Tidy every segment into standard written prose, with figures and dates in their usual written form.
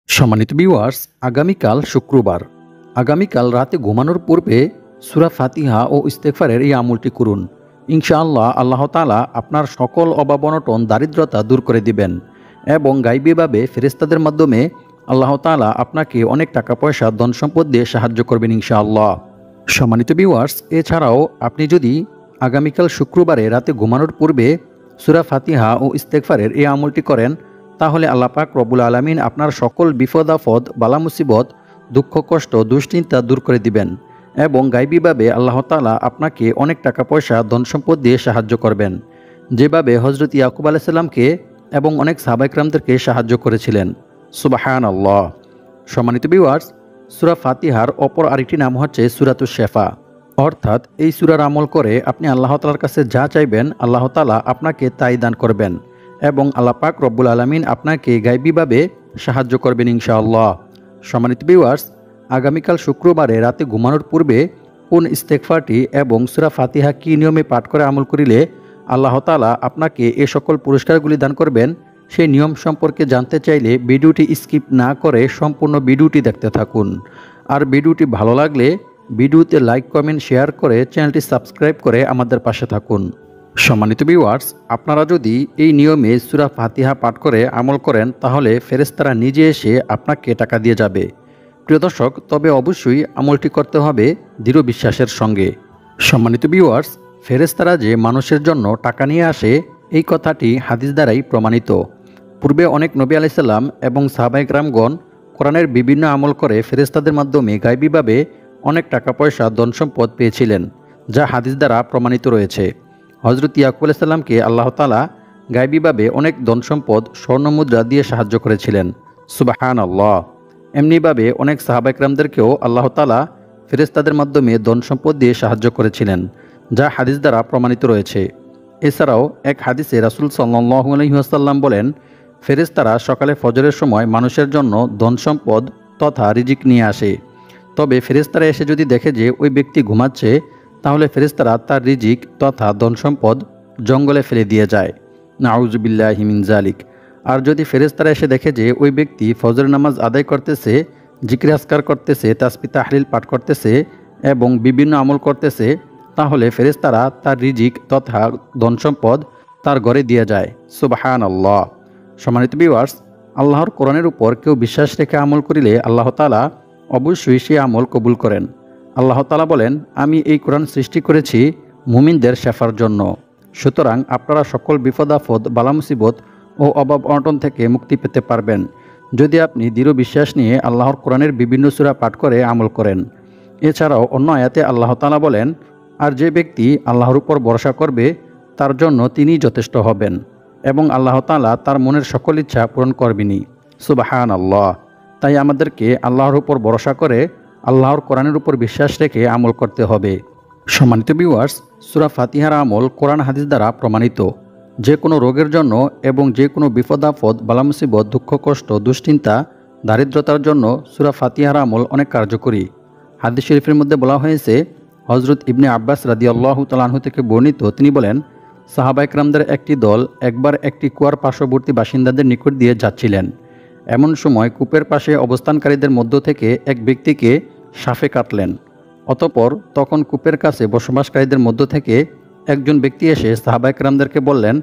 সম্মানিত ভিউয়ার্স, আগামীকাল রাতে ঘুমানোর পূর্বে সূরা ফাতিহা ও ইস্তেগফারের এই আমলটি করুন। ইনশাআল্লাহ আল্লাহ তাআলা আপনার সকল অভাব অনটন দারিদ্রতা দূর করে দিবেন এবং গায়বীভাবে ফেরেশতাদের মাধ্যমে আল্লাহ তাআলা আপনাকে অনেক টাকা পয়সা ধন সম্পদ দিয়ে সাহায্য করবেন ইনশাআল্লাহ। সম্মানিত ভিউয়ার্স, এছাড়াও আপনি যদি আগামীকাল শুক্রবারে রাতে ঘুমানোর পূর্বে সূরা ফাতিহা ও ইস্তেগফারের এই আমলটি করেন, তাহলে আল্লাহ পাক রব্বুল আলামিন আপনার সকল বিপদ আপদ, বালা মুসিবত, দুঃখ কষ্ট, দুশ্চিন্তা দূর করে দিবেন এবং গায়বীভাবে আল্লাহ তাআলা আপনাকে অনেক টাকা পয়সা ধন সম্পদ দিয়ে সাহায্য করবেন, যেভাবে হযরত ইয়াকুব আলাইহিস সালামকে এবং অনেক সাহাবায়ে কেরামদেরকে সাহায্য করেছিলেন। সুবহানাল্লাহ। সম্মানিত ভিউয়ার্স, সূরা ফাতিহার অপর আরেকটি নাম হচ্ছে সূরাতুশ শিফা, অর্থাৎ এই সূরার আমল করে আপনি আল্লাহ তাআলার কাছে যা চাইবেন আল্লাহ তাআলা আপনাকে তাই দান করবেন এবং আল্লাহ পাক রব্বুল আলামিন আপনাকে গায়বীভাবে সাহায্য করবেন ইনশাআল্লাহ। সম্মানিত ভিউয়ার্স, আগামীকাল শুক্রবারে রাতে ঘুমানোর পূর্বে কোন ইস্তেগফারটি এবং সূরা ফাতিহা কী নিয়মে পাঠ করে আমল করিলে আল্লাহ তাআলা আপনাকে এ সকল পুরস্কারগুলি দান করবেন, সেই নিয়ম সম্পর্কে জানতে চাইলে ভিডিওটি স্কিপ না করে সম্পূর্ণ ভিডিওটি দেখতে থাকুন। আর ভিডিওটি ভালো লাগলে ভিডিওতে লাইক, কমেন্ট, শেয়ার করে চ্যানেলটি সাবস্ক্রাইব করে আমাদের পাশে থাকুন। সম্মানিত ভিউয়ার্স, আপনারা যদি এই নিয়মে সূরা ফাতিহা পাঠ করে আমল করেন, তাহলে ফেরেশতারা নিজে এসে আপনাকে টাকা দিয়ে যাবে। প্রিয় দর্শক, তবে অবশ্যই আমলটি করতে হবে দৃঢ় বিশ্বাসের সঙ্গে। সম্মানিত ভিউয়ার্স, ফেরেশতারা যে মানুষের জন্য টাকা নিয়ে আসে, এই কথাটি হাদিস দ্বারাই প্রমাণিত। পূর্বে অনেক নবী আলাইহিস সালাম এবং সাহাবায়ে কেরামগণ কোরআনের বিভিন্ন আমল করে ফেরেশতাদের মাধ্যমে গায়বীভাবে অনেক টাকা পয়সা ধন সম্পদ পেয়েছিলেন, যা হাদিস দ্বারা প্রমাণিত রয়েছে। হযরত ইয়াকুব আলাইহিস সালামকে আল্লাহ তাআলা গায়বীভাবে অনেক ধন সম্পদ, স্বর্ণমুদ্রা দিয়ে সাহায্য করেছিলেন। সুবহানাল্লাহ। এমনিভাবে অনেক সাহাবায়ে কেরামদেরকেও আল্লাহ তাআলা ফেরেশতাদের মাধ্যমে ধন সম্পদ দিয়ে সাহায্য করেছিলেন, যা হাদিস দ্বারা প্রমাণিত রয়েছে। এছাড়াও এক হাদিসে রাসূল সাল্লাল্লাহু আলাইহি ওয়াসাল্লাম বলেন, ফেরেশতারা সকালে ফজরের সময় মানুষের জন্য ধন সম্পদ তথা রিজিক নিয়ে আসে। তবে ফেরেশতারা এসে যদি দেখে যে ওই ব্যক্তি ঘুমাচ্ছে, তাহলে ফেরেশতারা তার রিজিক তথা ধন সম্পদ জঙ্গলে ফেলে দিয়ে যায়। নাউযু বিল্লাহি মিন যালিক। আর যদি ফেরেশতারা এসে দেখে যে ওই ব্যক্তি ফজরের নামাজ আদায় করতেছে, জিকির আজকার করতেছে, তাসবিহ তাহলিল পাঠ করতেছে এবং বিভিন্ন আমল করতেছে, তাহলে ফেরেশতারা তার রিজিক তথা ধন সম্পদ তার ঘরে দিয়ে যায়। সুবহানাল্লাহ। সম্মানিত ভিউয়ার্স, আল্লাহর কোরআনের উপর কেউ বিশ্বাস রেখে আমল করিলে আল্লাহ তাআলা অবশ্যই সেই আমল কবুল করেন। আল্লাহ তাআলা বলেন, আমি এই কোরআন সৃষ্টি করেছি মুমিনদের শেফার জন্য। সুতরাং আপনারা সকল বিপদ আপদ, বালা মুসিবত ও অভাব অনটন থেকে মুক্তি পেতে পারবেন যদি আপনি দৃঢ় বিশ্বাস নিয়ে আল্লাহর কোরআনের বিভিন্ন সূরা পাঠ করে আমল করেন। এছাড়াও অন্য আয়াতে আল্লাহ তাআলা বলেন, আর যে ব্যক্তি আল্লাহর উপর ভরসা করবে তার জন্য তিনিই যথেষ্ট হবেন এবং আল্লাহ তাআলা তার মনের সকল ইচ্ছা পূরণ করবেনই। সুবহানাল্লাহ। তাই আমাদেরকে আল্লাহর উপর ভরসা করে আল্লাহর কোরআনের উপর বিশ্বাস রেখে আমল করতে হবে। সম্মানিত ভিউয়ার্স, সূরা ফাতিহার আমল কোরআন হাদিস দ্বারা প্রমাণিত। যে কোনো রোগের জন্য এবং যে কোনো বিপদ আপদ, বালা মুসিবত, দুঃখ কষ্ট, দুশ্চিন্তা, দারিদ্রতার জন্য সূরা ফাতিহার আমল অনেক কার্যকরী। হাদিস শরীফের মধ্যে বলা হয়েছে, হযরত ইবনে আব্বাস রাদিয়াল্লাহু তাআলা আনহু থেকে বর্ণিত, তিনি বলেন, সাহাবায়ে কেরামদের একটি দল একবার একটি কুয়ার পার্শ্ববর্তী বাসিন্দাদের নিকট দিয়ে যাচ্ছিলেন। এমন সময় কূপের পাশে অবস্থানকারীদের মধ্য থেকে এক ব্যক্তিকে সাপে কাটলেন। অতঃপর তখন কূপের কাছে বসবাসকারীদের মধ্য থেকে একজন ব্যক্তি এসে সাহাবায়ে কেরামদেরকে বললেন,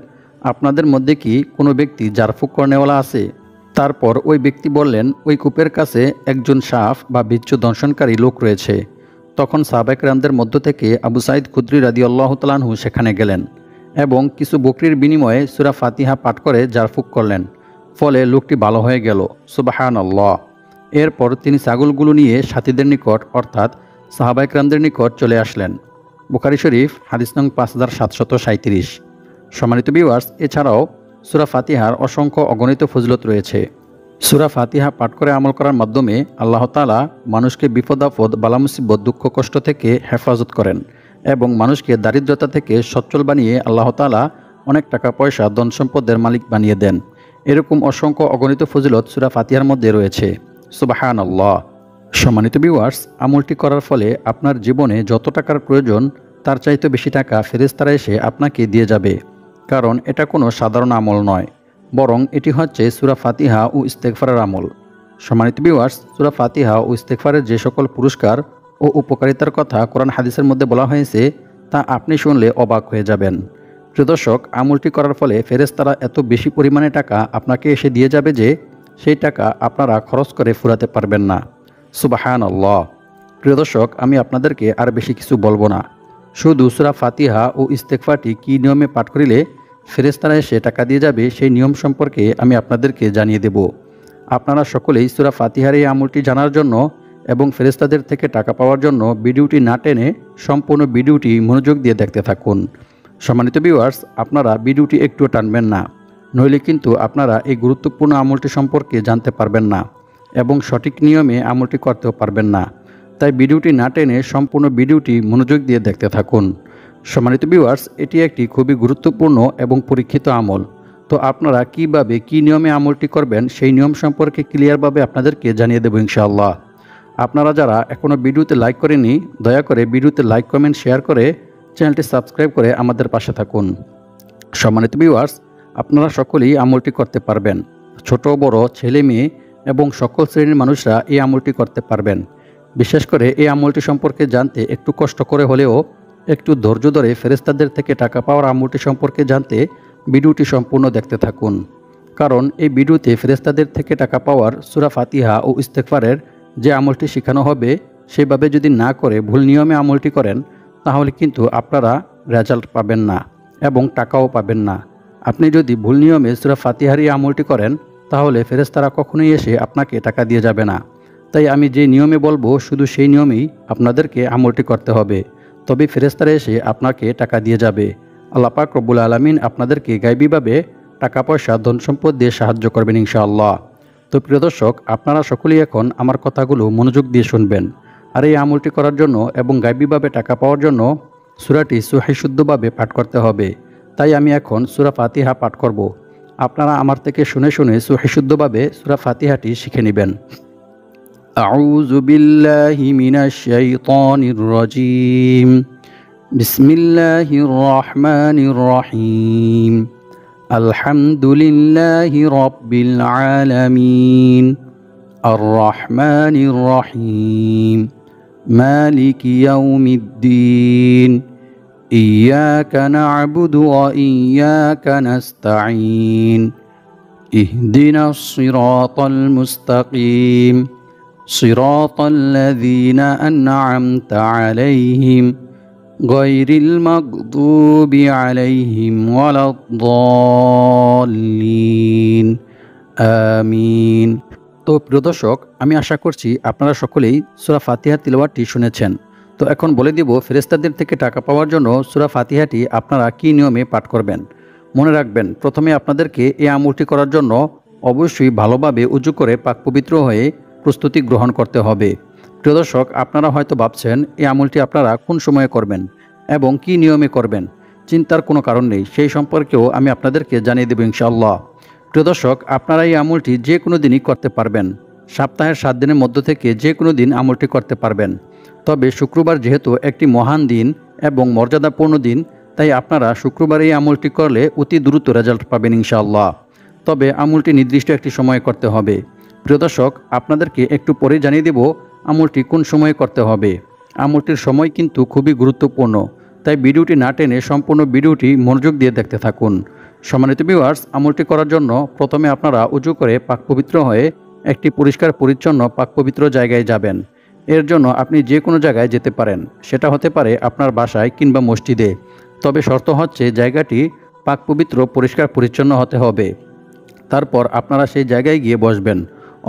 আপনাদের মধ্যে কি কোনো ব্যক্তি জারফুক করনেওয়ালা আছে? তারপর ওই ব্যক্তি বললেন, ওই কূপের কাছে একজন সাপ বা বিচ্ছু দংশনকারী লোক রয়েছে। তখন সাহাবায়ে কেরামদের মধ্য থেকে আবু সাঈদ খুদরি রাদিয়াল্লাহু তাআলা আনহু সেখানে গেলেন এবং কিছু বকরির বিনিময়ে সূরা ফাতিহা পাঠ করে জারফুক করলেন। ফলে লোকটি ভালো হয়ে গেল। সুবহানাল্লাহ। এরপর তিনি ছাগলগুলো নিয়ে সাথীদের নিকট অর্থাৎ সাহাবায়ে কেরামদের নিকট চলে আসলেন। বুখারী শরীফ হাদিস নং 5737। সম্মানিত ভিউয়ার্স, এছাড়াও সূরা ফাতিহার অসংখ্য অগণিত ফজিলত রয়েছে। সূরা ফাতিহা পাঠ করে আমল করার মাধ্যমে আল্লাহ তাআলা মানুষকে বিপদ আপদ, বালা মুসিবত, দুঃখ কষ্ট থেকে হেফাজত করেন এবং মানুষকে দারিদ্রতা থেকে সচ্ছল বানিয়ে আল্লাহ তাআলা অনেক টাকা পয়সা, ধন সম্পদের মালিক বানিয়ে দেন। এরকম অসংখ্য অগণিত ফজিলত সূরা ফাতিহার মধ্যে রয়েছে। সুবহানাল্লাহ। সম্মানিত ভিউয়ার্স, আমলটি করার ফলে আপনার জীবনে যত টাকার প্রয়োজন তার চাইতে বেশি টাকা ফেরেশতারা এসে আপনাকে দিয়ে যাবে। কারণ এটা কোনো সাধারণ আমল নয়, বরং এটি হচ্ছে সূরা ফাতিহা ও ইস্তেগফারের আমল। সম্মানিত ভিউয়ার্স, সূরা ফাতিহা ও ইস্তেগফারের যে সকল পুরস্কার ও উপকারিতার কথা কোরআন হাদিসের মধ্যে বলা হয়েছে তা আপনি শুনলে অবাক হয়ে যাবেন। প্রিয় দর্শক, আমলটি করার ফলে ফেরেশতারা এত বেশি পরিমাণে টাকা আপনাকে এসে দিয়ে যাবে যে সেই টাকা আপনারা খরচ করে ফুরাতে পারবেন না। সুবহানাল্লাহ। প্রিয় দর্শক, আমি আপনাদেরকে আর বেশি কিছু বলবো না। শুধু সূরা ফাতিহা ও ইস্তেগফারটি কী নিয়মে পাঠ করিলে ফেরেশতারা এসে টাকা দিয়ে যাবে সেই নিয়ম সম্পর্কে আমি আপনাদেরকে জানিয়ে দেব। আপনারা সকলেই সূরা ফাতিহার এই আমলটি জানার জন্য এবং ফেরেশতাদের থেকে টাকা পাওয়ার জন্য ভিডিওটি না টেনে সম্পূর্ণ ভিডিওটি মনোযোগ দিয়ে দেখতে থাকুন। সম্মানিত ভিউয়ার্স, আপনারা ভিডিওটি একটুও টানবেন না, নইলে কিন্তু আপনারা এই গুরুত্বপূর্ণ আমলটি সম্পর্কে জানতে পারবেন না এবং সঠিক নিয়মে আমলটি করতেও পারবেন না। তাই ভিডিওটি না টেনে সম্পূর্ণ ভিডিওটি মনোযোগ দিয়ে দেখতে থাকুন। সম্মানিত ভিউয়ার্স, এটি একটি খুবই গুরুত্বপূর্ণ এবং পরীক্ষিত আমল। তো আপনারা কিভাবে কী নিয়মে আমলটি করবেন সেই নিয়ম সম্পর্কে ক্লিয়ারভাবে আপনাদেরকে জানিয়ে দেব ইনশাআল্লাহ। আপনারা যারা এখনও ভিডিওতে লাইক করেনি, দয়া করে ভিডিওতে লাইক, কমেন্ট, শেয়ার করে চ্যানেলটি সাবস্ক্রাইব করে আমাদের পাশে থাকুন। সম্মানিত ভিউয়ার্স, আপনারা সকলেই আমলটি করতে পারবেন। ছোট বড়, ছেলে মেয়ে এবং সকল শ্রেণীর মানুষরা এই আমলটি করতে পারবেন। বিশেষ করে এই আমলটি সম্পর্কে জানতে একটু কষ্ট করে হলেও একটু ধৈর্য ধরে ফেরেশতাদের থেকে টাকা পাওয়ার আমলটি সম্পর্কে জানতে ভিডিওটি সম্পূর্ণ দেখতে থাকুন। কারণ এই ভিডিওতে ফেরেশতাদের থেকে টাকা পাওয়ার সূরা ফাতিহা ও ইস্তেগফারের যে আমলটি শেখানো হবে সেভাবে যদি না করে ভুল নিয়মে আমলটি করেন তাহলে কিন্তু আপনারা রেজাল্ট পাবেন না এবং টাকাও পাবেন না। আপনি যদি ভুল নিয়মে সূরা ফাতিহার এই আমলটি করেন তাহলে ফেরেশতারা কখনোই এসে আপনাকে টাকা দিয়ে যাবে না। তাই আমি যে নিয়মে বলবো শুধু সেই নিয়মেই আপনাদেরকে আমলটি করতে হবে, তবে ফেরেশতারা এসে আপনাকে টাকা দিয়ে যাবে। আল্লাহ পাক রব্বুল আলামিন আপনাদেরকে গায়বীভাবে টাকা পয়সা, ধন সম্পদ দিয়ে সাহায্য করবেন ইনশাআল্লাহ। তো প্রিয় দর্শক, আপনারা সকলেই এখন আমার কথাগুলো মনোযোগ দিয়ে শুনবেন। আর এই আমলটি করার জন্য এবং গায়বীভাবে টাকা পাওয়ার জন্য সূরাটি সহিহ শুদ্ধভাবে পাঠ করতে হবে। তাই আমি এখন সূরা ফাতিহা পাঠ করব। আপনারা আমার থেকে শুনে শুনে সহিহ শুদ্ধভাবে সূরা ফাতিহাটি শিখে নেবেন। আউযু বিল্লাহি মিনাশ শাইতানির রাজীম। বিসমিল্লাহির রহমানির রহিম। আলহামদুলিল্লাহি রাব্বিল আলামিন। আর রহমানির রহিম। মালিকি ইয়াউমিদ্দিন। ইয়্যাকা না'বুদু ওয়া ইয়্যাকা নাস্তাঈন। ইহদিনাস সিরাতাল মুস্তাকিম। সিরাতাল্লাযীনা আন'আমতা আলাইহিম গায়রিল মাগদুবি আলাইহিম ওয়ালাদ-দাল্লিন। আমিন। তো প্রিয় দর্শক, আমি আশা করছি আপনারা সকলেই সূরা ফাতিহা তিলাওয়াতটি শুনেছেন। তো এখন বলে দিব ফেরেশতাদের থেকে টাকা পাওয়ার জন্য সূরা ফাতিহাটি আপনারা কী নিয়মে পাঠ করবেন। মনে রাখবেন, প্রথমে আপনাদেরকে এই আমলটি করার জন্য অবশ্যই ভালোভাবে উযু করে পাক পবিত্র হয়ে প্রস্তুতি গ্রহণ করতে হবে। প্রিয় দর্শক, আপনারা হয়তো ভাবছেন এই আমলটি আপনারা কোন সময়ে করবেন এবং কী নিয়মে করবেন। চিন্তার কোনো কারণ নেই, সেই সম্পর্কেও আমি আপনাদেরকে জানিয়ে দেব ইনশাআল্লাহ। প্রিয় দর্শক, আপনারা এই আমলটি যে কোনো দিনই করতে পারবেন। সপ্তাহের 7 দিনের মধ্য থেকে যে কোনো দিন আমলটি করতে পারবেন। তবে শুক্রবার যেহেতু একটি মহান দিন এবং মর্যাদাপূর্ণ দিন, তাই আপনারা শুক্রবার এই আমলটি করলে অতি দ্রুত রেজাল্ট পাবেন ইনশাআল্লাহ। তবে আমলটি নির্দিষ্ট একটি সময়ে করতে হবে। প্রিয় দর্শক, আপনাদেরকে একটু পরে জানিয়ে দেব আমলটি কোন সময়ে করতে হবে। আমলটির সময় কিন্তু খুবই গুরুত্বপূর্ণ, তাই ভিডিওটি না টেনে সম্পূর্ণ ভিডিওটি মনোযোগ দিয়ে দেখতে থাকুন। সম্মানিত ভিউয়ার্স, আমলটি করার জন্য প্রথমে আপনারা উযু করে পাক পবিত্র হয়ে একটি পরিষ্কার পরিচ্ছন্ন পাক পবিত্র জায়গায় যাবেন। এর জন্য আপনি যে কোনো জায়গায় যেতে পারেন, সেটা হতে পারে আপনার বাসায় কিংবা মসজিদে। তবে শর্ত হচ্ছে জায়গাটি পাক পবিত্র, পরিষ্কার পরিচ্ছন্ন হতে হবে। তারপর আপনারা সেই জায়গায় গিয়ে বসবেন।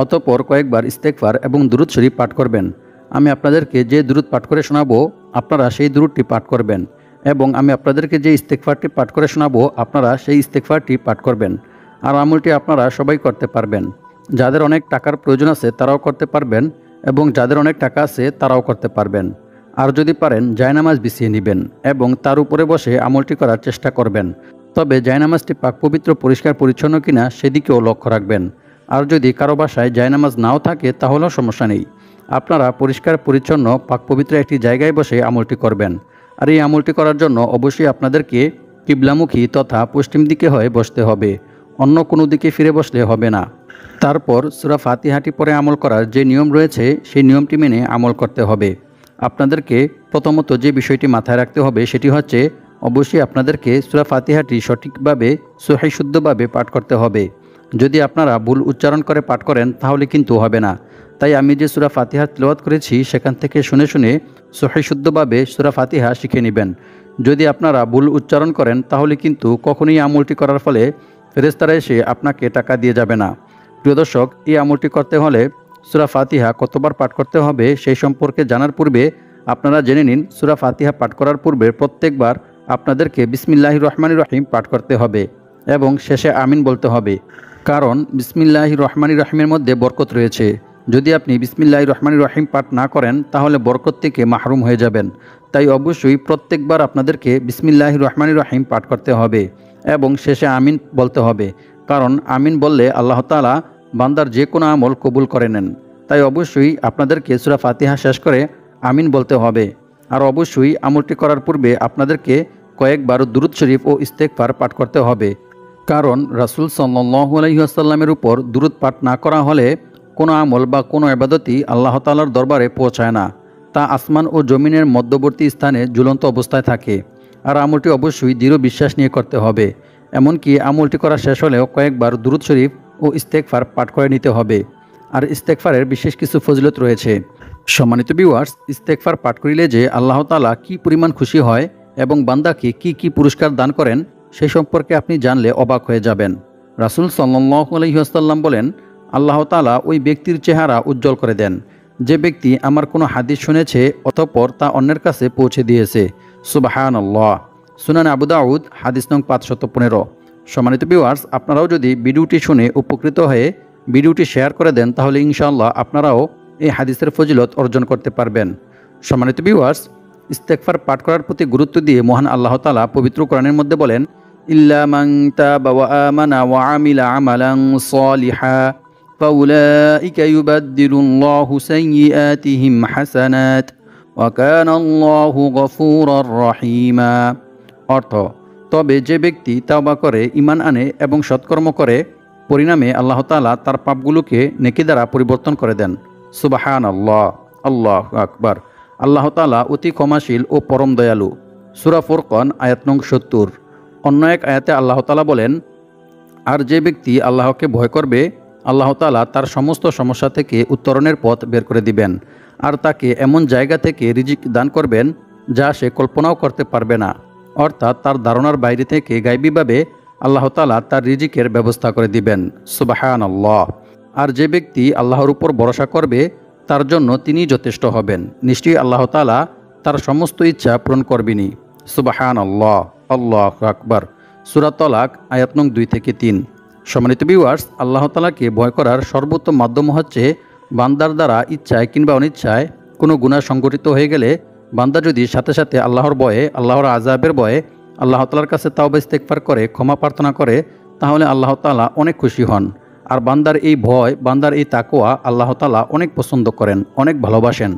অতঃপর কয়েকবার ইস্তেগফার এবং দুরূদ শরীফ পাঠ করবেন। আমি আপনাদেরকে যে দুরূদ পাঠ করে শোনাবো আপনারা সেই দুরূদটি পাঠ করবেন এবং আমি আপনাদেরকে যে ইস্তেগফারটি পাঠ করে শোনাবো আপনারা সেই ইস্তেগফারটি পাঠ করবেন। আর আমলটি আপনারা সবাই করতে পারবেন। যাদের অনেক টাকার প্রয়োজন আছে তারাও করতে পারবেন এবং যাদের অনেক টাকা আছে তারাও করতে পারবেন। আর যদি পারেন জায়নামাজ বিছিয়ে নেবেন এবং তার উপরে বসে আমলটি করার চেষ্টা করবেন। তবে জায়নামাজটি পাক পবিত্র, পরিষ্কার পরিচ্ছন্ন কিনা সেদিকেও লক্ষ্য রাখবেন। আর যদি কারো বাসায় জায়নামাজ নাও থাকে তাহলেও সমস্যা নেই, আপনারা পরিষ্কার পরিচ্ছন্ন পাক পবিত্র একটি জায়গায় বসে আমলটি করবেন। আর এই আমলটি করার জন্য অবশ্যই আপনাদেরকে কিবলামুখী তথা পশ্চিম দিকে হয়ে বসতে হবে, অন্য কোনো দিকে ফিরে বসলে হবে না। তারপর সূরা ফাতিহাটি পরে আমল করার যে নিয়ম রয়েছে সেই নিয়মটি মেনে আমল করতে হবে। আপনাদেরকে প্রথমত যে বিষয়টি মাথায় রাখতে হবে সেটি হচ্ছে অবশ্যই আপনাদেরকে সূরা ফাতিহাটি সঠিকভাবে সহিহ শুদ্ধভাবে পাঠ করতে হবে। যদি আপনারা ভুল উচ্চারণ করে পাঠ করেন তাহলে কিন্তু হবে না। তাই আমি যে সূরা ফাতিহা তিলাওয়াত করেছি সেখান থেকে শুনে শুনে সহিহ শুদ্ধভাবে সূরা ফাতিহা শিখে নেবেন। যদি আপনারা ভুল উচ্চারণ করেন তাহলে কিন্তু কখনোই আমলটি করার ফলে ফেরেশতারা এসে আপনাকে টাকা দিয়ে যাবে না। প্রিয় দর্শক, এই আমলটি করতে হলে সূরা ফাতিহা কতবার পাঠ করতে হবে সেই সম্পর্কে জানার পূর্বে আপনারা জেনে নিন সূরা ফাতিহা পাঠ করার পূর্বে প্রত্যেকবার আপনাদেরকে বিসমিল্লাহির রহমানির রহিম পাঠ করতে হবে এবং শেষে আমিন বলতে হবে। কারণ বিসমিল্লাহির রহমানির রহিমের মধ্যে বরকত রয়েছে। যদি আপনি বিসমিল্লাহির রহমানির রহিম পাঠ না করেন তাহলে বরকত থেকে মাহরুম হয়ে যাবেন। তাই অবশ্যই প্রত্যেকবার আপনাদেরকে বিসমিল্লাহির রহমানির রহিম পাঠ করতে হবে এবং শেষে আমিন বলতে হবে। কারণ আমিন বললে আল্লাহ তাআলা বান্দার যে কোনো আমল কবুল করে নেন। তাই অবশ্যই আপনাদেরকে সূরা ফাতিহা শেষ করে আমিন বলতে হবে। আর অবশ্যই আমলটি করার পূর্বে আপনাদেরকে কয়েকবার দুরূদ শরীফ ও ইস্তেগফার পাঠ করতে হবে। কারণ রাসূল সাল্লাল্লাহু আলাইহি ওয়াসাল্লামের উপর দুরূদ পাঠ না করা হলে কোনো আমল বা কোনো ইবাদতই আল্লাহ তাআলার দরবারে পৌঁছায় না। তা আসমান ও জমিনের মধ্যবর্তী স্থানে ঝুলন্ত অবস্থায় থাকে। আর আমলটি অবশ্যই দৃঢ় বিশ্বাস নিয়ে করতে হবে। এমনকি আমলটি করা শেষ হলেও কয়েকবার দুরূদ শরীফ ও ইস্তেগফার পাঠ করে নিতে হবে। আর ইস্তেগফারের বিশেষ কিছু ফজিলত রয়েছে। সম্মানিত ভিউয়ার্স, ইস্তেগফার পাঠ করিলে যে আল্লাহ তাআলা কী পরিমাণ খুশি হয় এবং বান্দাকে কি পুরস্কার দান করেন সেই সম্পর্কে আপনি জানলে অবাক হয়ে যাবেন। রাসূল সাল্লাল্লাহু আলাইহি ওয়াসাল্লাম বলেন, আল্লাহ তাআলা ওই ব্যক্তির চেহারা উজ্জ্বল করে দেন যে ব্যক্তি আমার কোনো হাদিস শুনেছে অতঃপর তা অন্যের কাছে পৌঁছে দিয়েছে। সুবহানাল্লাহ। সুনান আবু দাউদ হাদিস নং 515। সম্মানিত ভিউয়ার্স, আপনারাও যদি ভিডিওটি শুনে উপকৃত হয়ে ভিডিওটি শেয়ার করে দেন তাহলে ইনশাআল্লাহ আপনারাও এই হাদিসের ফজিলত অর্জন করতে পারবেন। সম্মানিত ভিউয়ার্স, ইস্তেগফার পাঠ করার প্রতি গুরুত্ব দিয়ে মহান আল্লাহ তাআলা পবিত্র কোরআনের মধ্যে বলেন, ইল্লা মান তাবা ওয়া আমানা ওয়া আমিলা আমালান সালিহা ফাউলাইকা ইউবাদদিলুল্লাহু সাইয়্যাতিহিম হাসানাত ওয়া কানাল্লাহু গফুরার রহিমা। অর্থ, তবে যে ব্যক্তি তাওবা করে, ঈমান আনে এবং সৎকর্ম করে, পরিণামে আল্লাহ তাআলা তার পাপগুলোকে নেকি দ্বারা পরিবর্তন করে দেন। সুবহানাল্লাহ। আল্লাহু আকবার। আল্লাহ তাআলা অতি ক্ষমাশীল ও পরম দয়ালু। সূরা ফুরকান আয়াত নং 70। অন্য এক আয়াতে আল্লাহ তাআলা বলেন, আর যে ব্যক্তি আল্লাহকে ভয় করবে আল্লাহ তাআলা তার সমস্ত সমস্যা থেকে উত্তরণের পথ বের করে দিবেন আর তাকে এমন জায়গা থেকে রিজিক দান করবেন যা সে কল্পনাও করতে পারবে না। অর্থাৎ তার ধারণার বাইরে থেকে গায়বীভাবে আল্লাহ তাআলা তার রিজিকের ব্যবস্থা করে দিবেন। সুবহানাল্লাহ। আর যে ব্যক্তি আল্লাহর উপর ভরসা করবে তার জন্য তিনি যথেষ্ট হবেন। নিশ্চয়ই আল্লাহ তাআলা তার সমস্ত ইচ্ছা পূরণ করবেনই। সুবহানাল্লাহ। আল্লাহু আকবার। সূরা তালাক আয়াত নং 2 থেকে 3। সম্মানিত ভিউয়ার্স, আল্লাহ তাআলাকে ভয় করার সর্বোত্তম মাধ্যম হচ্ছে বান্দার দ্বারা ইচ্ছায় কিংবা অনিচ্ছায় কোনো গুনাহ সংঘটিত হয়ে গেলে বান্দা যদি সাথে সাথে আল্লাহর ভয়ে, আল্লাহর আযাবের ভয়ে আল্লাহ তাআলার কাছে তাওবা ইস্তেগফার করে, ক্ষমা প্রার্থনা করে, তাহলে আল্লাহ তাআলা অনেক খুশি হন। আর বান্দার এই ভয়, বান্দার এই তাকওয়া আল্লাহ তাআলা অনেক পছন্দ করেন, অনেক ভালোবাসেন।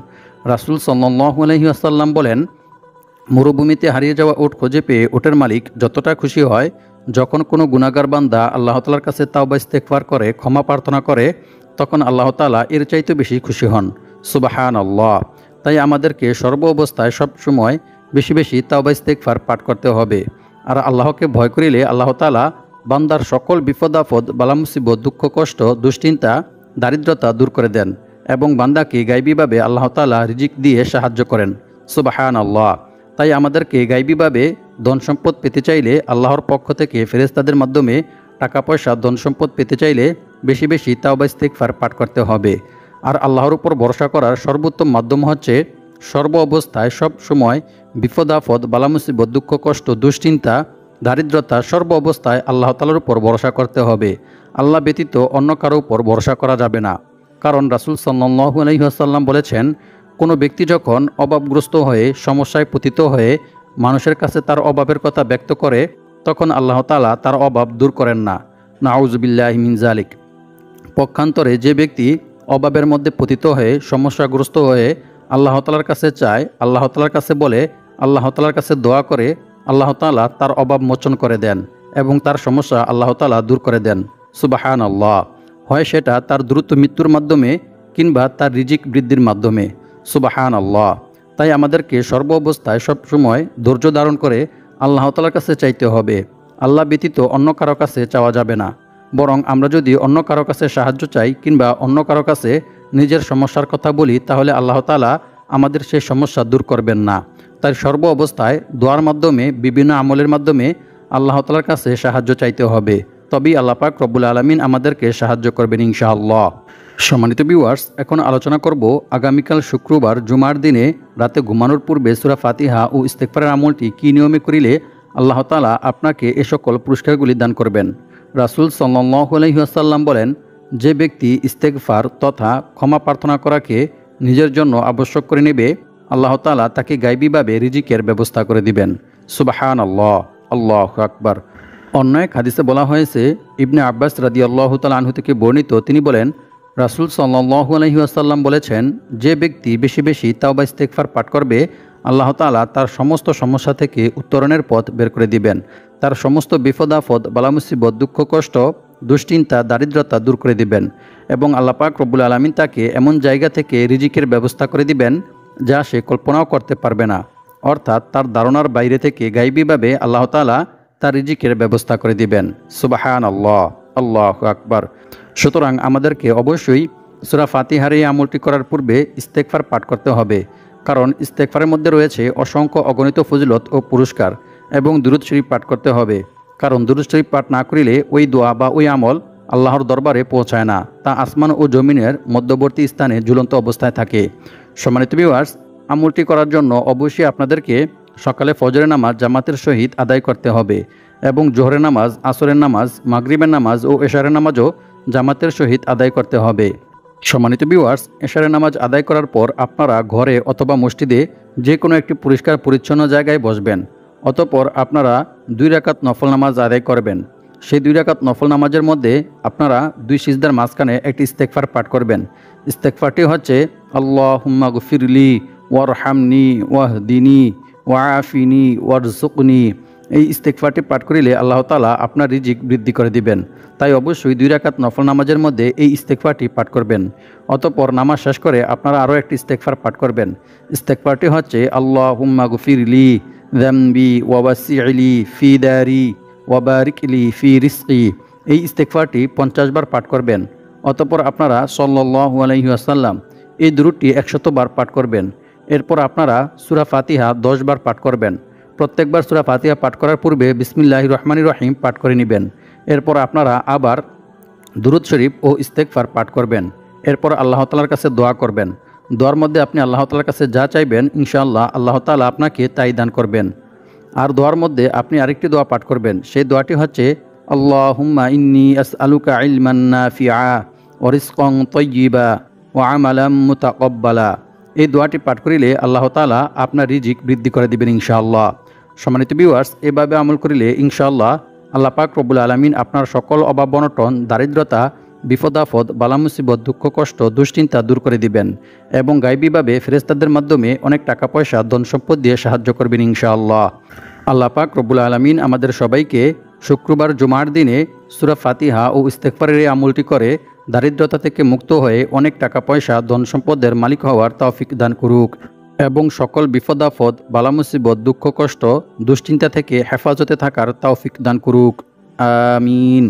রাসূল সাল্লাল্লাহু আলাইহি ওয়াসাল্লাম বলেন, মরুভূমিতে হারিয়ে যাওয়া উট খুঁজে পেয়ে উটের মালিক যতটা খুশি হয় যখন কোনো গুনাহগার বান্দা আল্লাহ তাআলার কাছে তাওবা ইস্তেগফার করে, ক্ষমা প্রার্থনা করে, তখন আল্লাহ তাআলা এর চাইতে বেশি খুশি হন। সুবহানাল্লাহ। তাই আমাদেরকে সর্ব অবস্থায় সব সময় বেশি বেশি তাওবা ইস্তেগফার পাঠ করতে হবে। আর আল্লাহকে ভয় করিলে আল্লাহ তাআলা বান্দার সকল বিপদ আপদ, বালা মুসিবত, দুঃখ কষ্ট, দুশ্চিন্তা, দারিদ্রতা দূর করে দেন এবং বান্দাকে গায়বীভাবে আল্লাহ তাআলা রিজিক দিয়ে সাহায্য করেন। সুবহানাল্লাহ। তাই আমাদেরকে গায়বীভাবে ধন সম্পদ পেতে চাইলে, আল্লাহর পক্ষ থেকে ফেরেশতাদের মাধ্যমে টাকা পয়সা, ধন সম্পদ পেতে চাইলে বেশি বেশি তাওবা ইস্তেগফার পাঠ করতে হবে। আর আল্লাহর উপর ভরসা করার সর্বোত্তম মাধ্যম হচ্ছে সর্ব অবস্থায় সব সময় বিপদ আপদ, বালা মুসিবত, দুঃখ কষ্ট, দুশ্চিন্তা, দারিদ্রতা সর্ব অবস্থায় আল্লাহ তাআলার উপর ভরসা করতে হবে। আল্লাহ ব্যতীত অন্য কারো উপর ভরসা করা যাবে না। কারণ রাসূল সাল্লাল্লাহু আলাইহি ওয়াসাল্লাম বলেছেন, কোনো ব্যক্তি যখন অভাবগ্রস্ত হয়ে, সমস্যায় পতিত হয়ে মানুষের কাছে তার অভাবের কথা ব্যক্ত করে তখন আল্লাহ তাআলা তার অভাব দূর করেন না। নাউযুবিল্লাহি মিন যালিক। পক্ষান্তরে যে ব্যক্তি অভাবের মধ্যে পতিত হয়ে, সমস্যাগ্রস্ত হয়ে আল্লাহ তাআলার কাছে চায়, আল্লাহ তাআলার কাছে বলে, আল্লাহ তাআলার কাছে দোয়া করে, আল্লাহ তাআলা তার অভাব মোচন করে দেন এবং তার সমস্যা আল্লাহ তাআলা দূর করে দেন। সুবহানাল্লাহ। হয় সেটা তার দ্রুত মৃত্যুর মাধ্যমে কিংবা তার রিজিক বৃদ্ধির মাধ্যমে। সুবাহান আল্লাহ। তাই আমাদেরকে সর্ব অবস্থায় সবসময় ধৈর্য ধারণ করে আল্লাহ তাআলার কাছে চাইতে হবে। আল্লাহ ব্যতীত অন্য কারো কাছে চাওয়া যাবে না। বরং আমরা যদি অন্য কারো কাছে সাহায্য চাই কিংবা অন্য কারো কাছে নিজের সমস্যার কথা বলি, তাহলে আল্লাহ তাআলা আমাদের সেই সমস্যা দূর করবেন না। তাই সর্ব অবস্থায় দোয়ার মাধ্যমে, বিভিন্ন আমলের মাধ্যমে আল্লাহ তাআলার কাছে সাহায্য চাইতে হবে। তবেই আল্লাহ পাক রব্বুল আলামিন আমাদেরকে সাহায্য করবেন ইনশাআল্লাহ। সম্মানিত ভিউয়ার্স, এখন আলোচনা করব আগামীকাল শুক্রবার জুমার দিনে রাতে ঘুমানোর পূর্বে সূরা ফাতিহা ও ইস্তেগফারের আমলটি কী নিয়মে করিলে আল্লাহ তাআলা আপনাকে এ সকল পুরস্কারগুলি দান করবেন। রাসূল সাল্লাল্লাহু আলাইহি ওয়াসাল্লাম বলেন, যে ব্যক্তি ইস্তেগফার তথা ক্ষমা প্রার্থনা করাকে নিজের জন্য আবশ্যক করে নেবে, আল্লাহ তাআলা তাকে গায়বীভাবে রিজিকের ব্যবস্থা করে দিবেন। সুবহানাল্লাহ, আল্লাহু আকবার। অন্য এক হাদিসে বলা হয়েছে, ইবনে আব্বাস রাদিয়াল্লাহু তাআলা আনহু থেকে বর্ণিত, তিনি বলেন, রাসূল সাল্লাল্লাহু আলাইহি ওয়াসাল্লাম বলেছেন, যে ব্যক্তি বেশি বেশি তাওবা ইস্তেগফার পাঠ করবে, আল্লাহ তাআলা তার সমস্ত সমস্যা থেকে উত্তরণের পথ বের করে দিবেন। তার সমস্ত বিপদ আপদ, বালা মুসিবত, দুঃখ কষ্ট, দুশ্চিন্তা, দারিদ্রতা দূর করে দিবেন এবং আল্লাহ পাক রব্বুল আলামিন তাকে এমন জায়গা থেকে রিজিকের ব্যবস্থা করে দিবেন যা সে কল্পনাও করতে পারবে না। অর্থাৎ তার ধারণার বাইরে থেকে গায়বীভাবে আল্লাহ তাআলা তার রিজিকের ব্যবস্থা করে দিবেন। সুবহানাল্লাহ, আল্লাহু আকবার। সুতরাং আমাদেরকে অবশ্যই সূরা ফাতিহার এই আমলটি করার পূর্বে ইস্তেগফার পাঠ করতে হবে, কারণ ইস্তেগফারের মধ্যে রয়েছে অসংখ্য অগণিত ফজিলত ও পুরস্কার, এবং দুরূদ শরীফ পাঠ করতে হবে, কারণ দুরূদ শরীফ পাঠ না করিলে ওই দোয়া বা ওই আমল আল্লাহর দরবারে পৌঁছায় না, তা আসমান ও জমিনের মধ্যবর্তী স্থানে ঝুলন্ত অবস্থায় থাকে। সম্মানিত ভিউয়ার্স, আমলটি করার জন্য অবশ্যই আপনাদেরকে সকালে ফজরের নামাজ জামাতের সহিত আদায় করতে হবে এবং জোহরের নামাজ, আসরের নামাজ, মাগরিবের নামাজ ও এশারের নামাজও জামাতের সহিত আদায় করতে হবে। সম্মানিত ভিউয়ার্স, এশারের নামাজ আদায় করার পর আপনারা ঘরে অথবা মসজিদে যে কোনো একটি পরিষ্কার পরিচ্ছন্ন জায়গায় বসবেন। অতঃপর আপনারা 2 রাকাত নফল নামাজ আদায় করবেন। সেই 2 রাকাত নফল নামাজের মধ্যে আপনারা 2 সিজদার মাঝখানে একটি ইস্তেগফার পাঠ করবেন। ইস্তেগফারটি হচ্ছে, আল্লাহুম্মা গফিরলি ওয়ারহামনি ওয়াহদিনি ওয়াআফিনি ওয়ারযুকনি। এই ইস্তেগফারটি পাঠ করিলে আল্লাহ তাআলা আপনার রিজিক বৃদ্ধি করে দিবেন। তাই অবশ্যই 2 রাকাত নফল নামাজের মধ্যে এই ইস্তেগফারটি পাঠ করবেন। অতঃপর নামাজ শেষ করে আপনারা আরও একটি ইস্তেগফার পাঠ করবেন। ইস্তেগফারটি হচ্ছে, আল্লাহুম্মা গফিরলি যামবি ওয়াওয়াসি'লি ফি দারি ওয়াবারিকলি ফি রিজকি। এই ইস্তেগফারটি 50 বার পাঠ করবেন। অতঃপর আপনারা সাল্লাল্লাহু আলাইহি ওয়াসাল্লাম এই দুরূদটি 100 বার পাঠ করবেন। এরপর আপনারা সূরা ফাতিহা 10 বার পাঠ করবেন। প্রত্যেকবার সূরা ফাতিহা পাঠ করার পূর্বে বিসমিল্লাহির রহমানির রহিম পাঠ করে নেবেন। এরপর আপনারা আবার দুরূদ শরীফ ও ইস্তেগফার পাঠ করবেন। এরপর আল্লাহ তাআলার কাছে দোয়া করবেন। দোয়ার মধ্যে আপনি আল্লাহ তাআলার কাছে যা চাইবেন, ইনশাআল্লাহ আল্লাহ তাআলা আপনাকে তাই দান করবেন। আর দোয়ার মধ্যে আপনি আরেকটি দোয়া পাঠ করবেন। সেই দোয়াটি হচ্ছে, আল্লাহুম্মা ইন্নী আসআলুকা ইলমান নাফিআ ওয়া রিজকান তাইয়্যিবা ওয়া আমালাম মুতাকাব্বালা। এই দোয়াটি পাঠ করিলে আল্লাহ তাআলা আপনার রিজিক বৃদ্ধি করে দিবেন ইনশাআল্লাহ। সম্মানিত ভিউয়ার্স, এভাবে আমল করিলে ইনশাআল্লাহ আল্লাহ পাক রব্বুল আলামিন আপনার সকল অভাব অনটন, দারিদ্রতা, বিপদ আপদ, বালা মুসিবত, দুঃখ কষ্ট, দুশ্চিন্তা দূর করে দিবেন এবং গায়বীভাবে ফেরেশতাদের মাধ্যমে অনেক টাকা পয়সা, ধন সম্পদ দিয়ে সাহায্য করবেন ইনশাআল্লাহ। আল্লাহ পাক রব্বুল আলামিন আমাদের সবাইকে শুক্রবার জুমার দিনে সূরা ফাতিহা ও ইস্তেগফারের এই আমলটি করে দারিদ্রতা থেকে মুক্ত হয়ে অনেক টাকা পয়সা, ধন সম্পদের মালিক হওয়ার তৌফিক দান করুক এবং সকল বিপদ আপদ, বালা মুসিবত, দুঃখ কষ্ট, দুশ্চিন্তা থেকে হেফাজতে থাকার তৌফিক দান করুক। আমিন।